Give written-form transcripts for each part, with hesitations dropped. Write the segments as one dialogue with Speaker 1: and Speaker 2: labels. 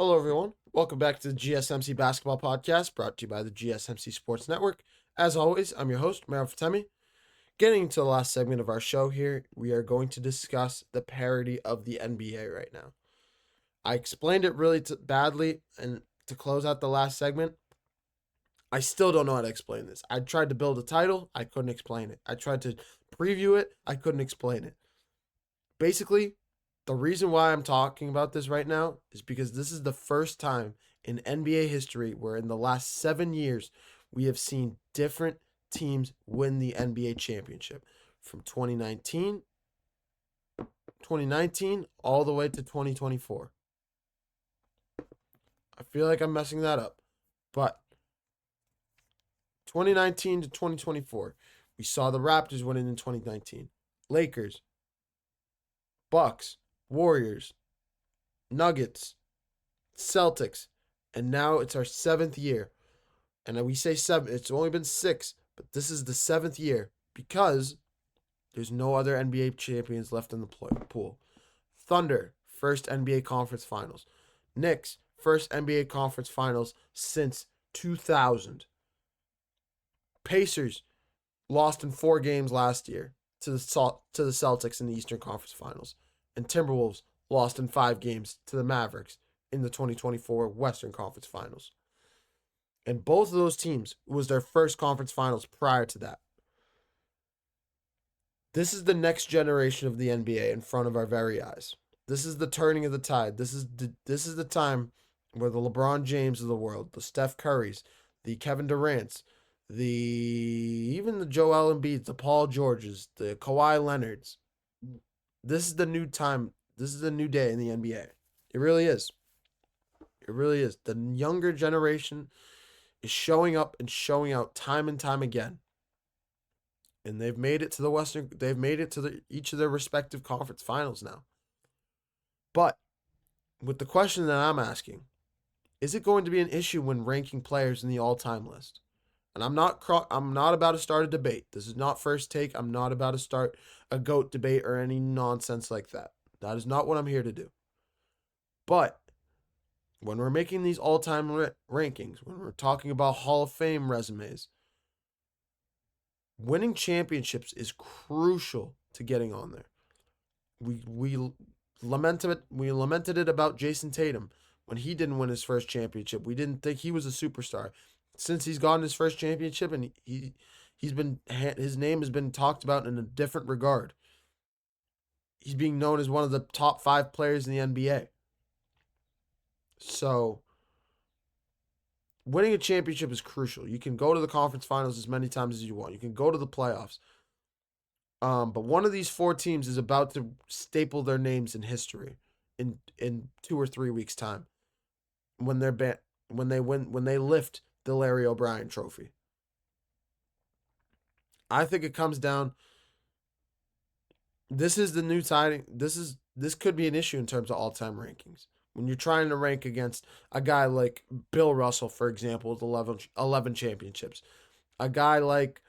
Speaker 1: Hello, everyone. Welcome back to the GSMC Basketball Podcast, brought to you by the GSMC Sports Network. As always, I'm your host, Meryl Fatemi. Getting into the last segment of our show here, we are going to discuss the parity of the NBA right now. I explained it really badly, and to close out the last segment, I still don't know how to explain this. I tried to build a title, I couldn't explain it. I tried to preview it, I couldn't explain it. Basically, the reason why I'm talking about this right now is because this is the first time in NBA history where in the last 7 years we have seen different teams win the NBA championship from 2019 all the way to 2024. I feel like I'm messing that up. But 2019 to 2024, we saw the Raptors winning in 2019. Lakers, Bucks, Warriors, Nuggets, Celtics, and now it's our 7th year. And we say 7, it's only been 6, but this is the 7th year because there's no other NBA champions left in the pool. Thunder, first NBA Conference Finals. Knicks, first NBA Conference Finals since 2000. Pacers lost in 4 games last year to the Celtics in the Eastern Conference Finals. And Timberwolves lost in 5 games to the Mavericks in the 2024 Western Conference Finals. And both of those teams was their first conference finals prior to that. This is the next generation of the NBA in front of our very eyes. This is the turning of the tide. This is the time where the LeBron James of the world, the Steph Currys, the Kevin Durant's, even the Joel Embiid's, the Paul Georges, the Kawhi Leonards. This is the new time. This is the new day in the NBA. It really is. It really is. The younger generation is showing up and showing out time and time again. And they've made it to the Western, they've made it to each of their respective conference finals now. But with the question that I'm asking, is it going to be an issue when ranking players in the all-time list? And I'm not about to start a debate. This is not First Take. I'm not about to start a GOAT debate or any nonsense like that. That is not what I'm here to do. But when we're making these all-time rankings, when we're talking about Hall of Fame resumes, winning championships is crucial to getting on there. We lamented it about Jason Tatum when he didn't win his first championship. We didn't think he was a superstar. Since he's gotten his first championship and his name has been talked about in a different regard. He's being known as one of the top 5 players in the NBA. So, winning a championship is crucial. You can go to the conference finals as many times as you want. You can go to the playoffs. But one of these 4 teams is about to staple their names in history in 2 or 3 weeks' time when they lift the Larry O'Brien Trophy. I think it comes down. This is the new tiding. This could be an issue in terms of all-time rankings. When you're trying to rank against a guy like Bill Russell, for example, with 11 championships. A guy like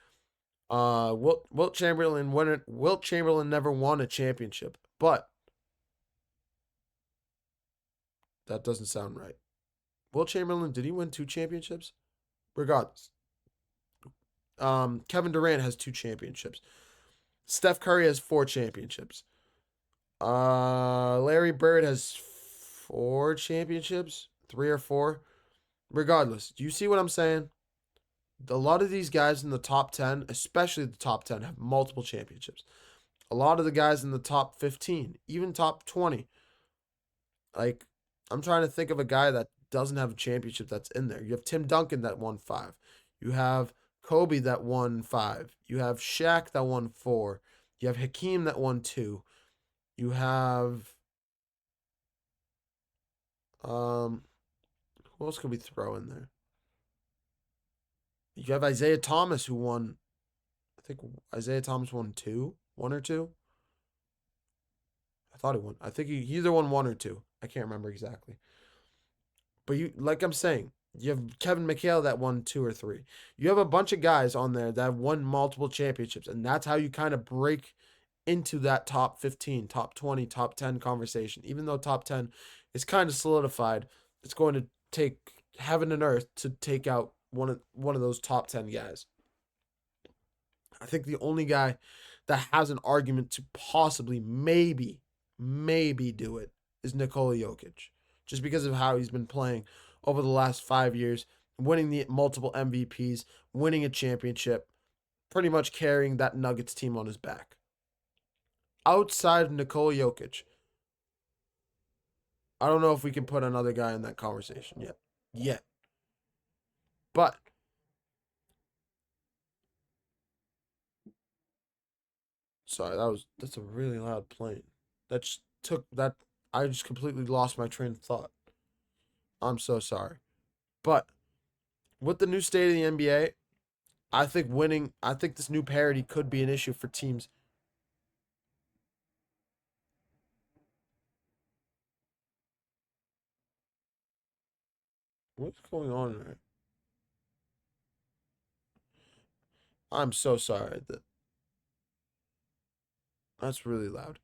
Speaker 1: Wilt Chamberlain. Wilt Chamberlain never won a championship, but that doesn't sound right. Wilt Chamberlain, did he win 2 championships? Regardless. Kevin Durant has 2 championships. Steph Curry has 4 championships. Larry Bird has 4 championships, 3 or 4. Regardless, do you see what I'm saying? A lot of these guys in the top 10, especially the top 10, have multiple championships. A lot of the guys in the top 15, even top 20. Like, I'm trying to think of a guy that doesn't have a championship that's in there. You have Tim Duncan that won 5. You have Kobe that won 5. You have Shaq that won 4. You have Hakeem that won 2. You have who else could we throw in there? You have Isaiah Thomas who won. I think Isaiah Thomas won 1 or 2. I thought he won. I think he either won 1 or 2. I can't remember exactly. But like I'm saying, you have Kevin McHale that won 2 or 3. You have a bunch of guys on there that have won multiple championships, and that's how you kind of break into that top 15, top 20, top 10 conversation. Even though top 10 is kind of solidified, it's going to take heaven and earth to take out one of those top 10 guys. I think the only guy that has an argument to possibly maybe do it is Nikola Jokic, just because of how he's been playing over the last 5 years, winning the multiple MVPs, winning a championship, pretty much carrying that Nuggets team on his back. Outside of Nikola Jokic, I don't know if we can put another guy in that conversation yet. Yet. But sorry, that's a really loud plane. That just took that I just completely lost my train of thought. I'm so sorry. But with the new state of the NBA, I think this new parity could be an issue for teams. What's going on there? I'm so sorry. That's really loud.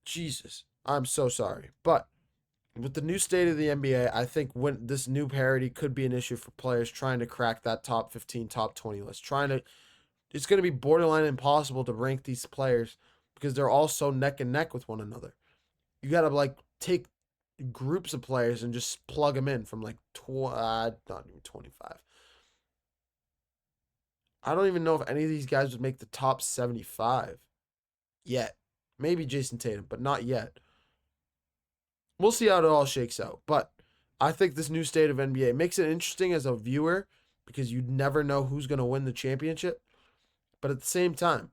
Speaker 1: Jesus. I'm so sorry. But with the new state of the NBA, I think when this new parity could be an issue for players trying to crack that top 15, top 20 list. It's going to be borderline impossible to rank these players because they're all so neck and neck with one another. You got to like take groups of players and just plug them in from like not even 25. I don't even know if any of these guys would make the top 75 yet. Maybe Jason Tatum, but not yet. We'll see how it all shakes out. But I think this new state of NBA makes it interesting as a viewer because you never know who's going to win the championship. But at the same time,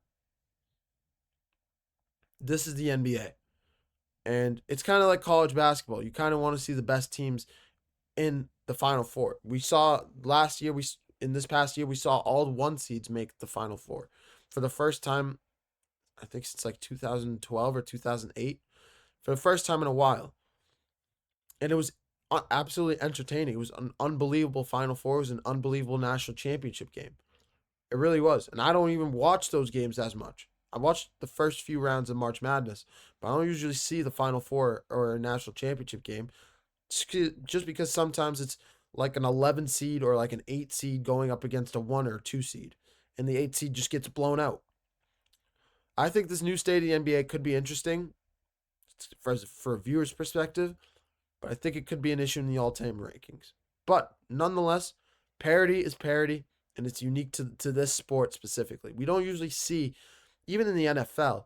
Speaker 1: this is the NBA. And it's kind of like college basketball. You kind of want to see the best teams in the Final Four. We saw last year, in this past year, we saw all the one seeds make the Final Four for the first time. I think since like 2012 or 2008, for the first time in a while, and it was absolutely entertaining. It was an unbelievable Final Four. It was an unbelievable national championship game. It really was, and I don't even watch those games as much. I watched the first few rounds of March Madness, but I don't usually see the Final Four or a national championship game just because sometimes it's like an 11 seed or like an 8 seed going up against a 1 or 2 seed, and the 8 seed just gets blown out. I think this new state of the NBA could be interesting for a viewer's perspective, but I think it could be an issue in the all-time rankings. But nonetheless, parity is parity, and it's unique to this sport specifically. We don't usually see, even in the NFL,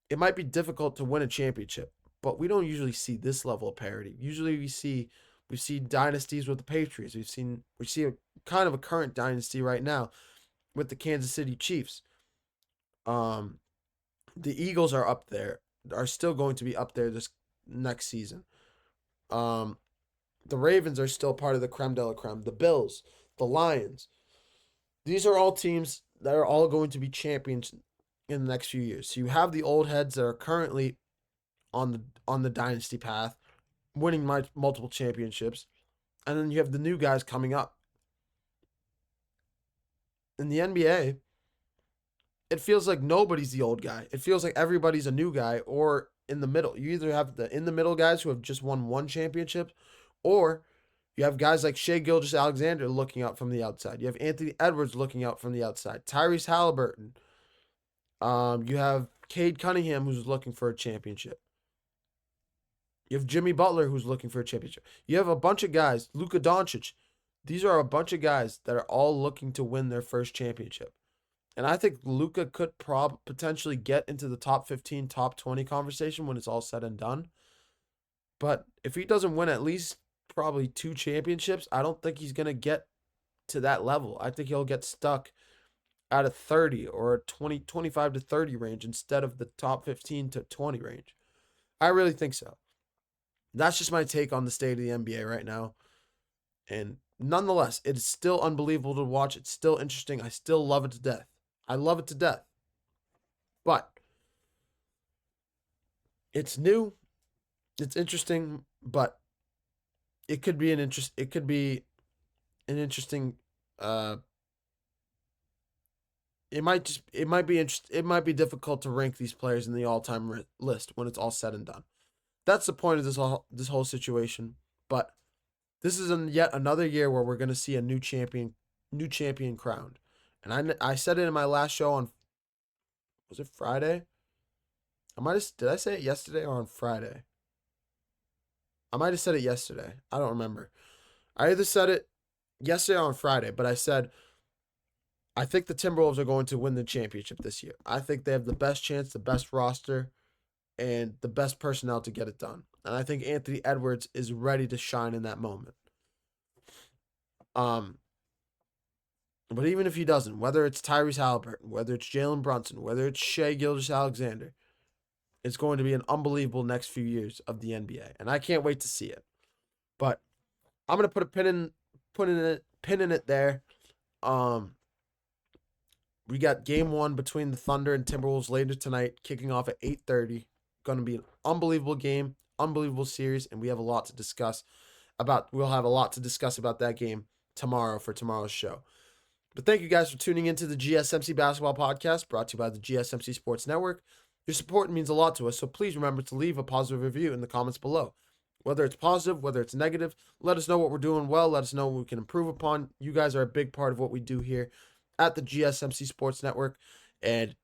Speaker 1: it might be difficult to win a championship, but we don't usually see this level of parity. Usually we see dynasties with the Patriots. We see a kind of a current dynasty right now with the Kansas City Chiefs. Um, the Eagles are up there, are still going to be up there this next season. Um, the Ravens are still part of the creme de la creme. The Bills, the Lions. These are all teams that are all going to be champions in the next few years. So you have the old heads that are currently on the dynasty path, winning multiple championships, and then you have the new guys coming up. In the NBA, it feels like nobody's the old guy. It feels like everybody's a new guy or in the middle. You either have the in the middle guys who have just won one championship, or you have guys like Shea Gilgeous-Alexander looking out from the outside. You have Anthony Edwards looking out from the outside. Tyrese Halliburton. You have Cade Cunningham who's looking for a championship. You have Jimmy Butler who's looking for a championship. You have a bunch of guys, Luka Doncic. These are a bunch of guys that are all looking to win their first championship. And I think Luka could potentially get into the top 15, top 20 conversation when it's all said and done. But if he doesn't win at least probably 2 championships, I don't think he's going to get to that level. I think he'll get stuck at a 30 or a 25 to 30 range instead of the top 15 to 20 range. I really think so. That's just my take on the state of the NBA right now. And nonetheless, it's still unbelievable to watch. It's still interesting. I still love it to death. I love it to death. But it's new. It's interesting, but it could be an interesting it might be difficult to rank these players in the all-time list when it's all said and done. that's the point of this whole situation. But this is yet another year where we're going to see a new champion crowned. And I said it in my last show on, was it Friday? Did I say it yesterday or on Friday? I might have said it yesterday. I don't remember. I either said it yesterday or on Friday, but I said I think the Timberwolves are going to win the championship this year. I think they have the best chance, the best roster, and the best personnel to get it done. And I think Anthony Edwards is ready to shine in that moment. But even if he doesn't, whether it's Tyrese Halliburton, whether it's Jalen Brunson, whether it's Shai Gilgeous-Alexander, it's going to be an unbelievable next few years of the NBA. And I can't wait to see it. But I'm going to put a pin in it there. We got game 1 between the Thunder and Timberwolves later tonight, kicking off at 8:30. Going to be an unbelievable game, unbelievable series, and we have a lot to discuss about. We'll have a lot to discuss about that game tomorrow for tomorrow's show. But thank you guys for tuning into the GSMC Basketball Podcast, brought to you by the GSMC Sports Network. Your support means a lot to us, so please remember to leave a positive review in the comments below. Whether it's positive, whether it's negative, let us know what we're doing well. Let us know what we can improve upon. You guys are a big part of what we do here at the GSMC Sports Network, and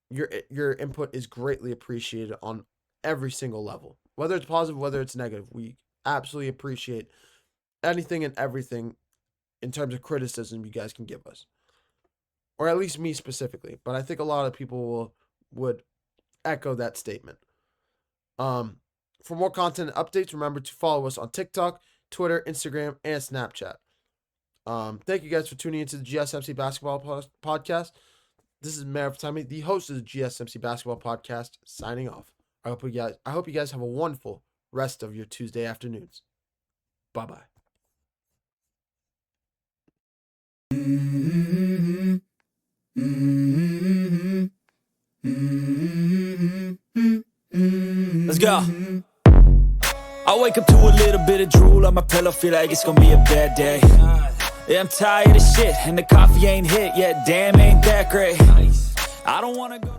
Speaker 1: your input is greatly appreciated on every single level. Whether it's positive, whether it's negative, we absolutely appreciate anything and everything in terms of criticism you guys can give us. Or at least me specifically. But I think a lot of people would echo that statement. For more content and updates, remember to follow us on TikTok, Twitter, Instagram, and Snapchat. Thank you guys for tuning into the GSMC Basketball Podcast. This is Mayor Fatami, the host of the GSMC Basketball Podcast, signing off. I hope you guys have a wonderful rest of your Tuesday afternoons. Bye-bye.
Speaker 2: Let's go. I wake up to a little bit of drool on my pillow, feel like it's gonna be a bad day. Yeah, I'm tired of shit, and the coffee ain't hit yet, damn, ain't that great. I don't wanna go.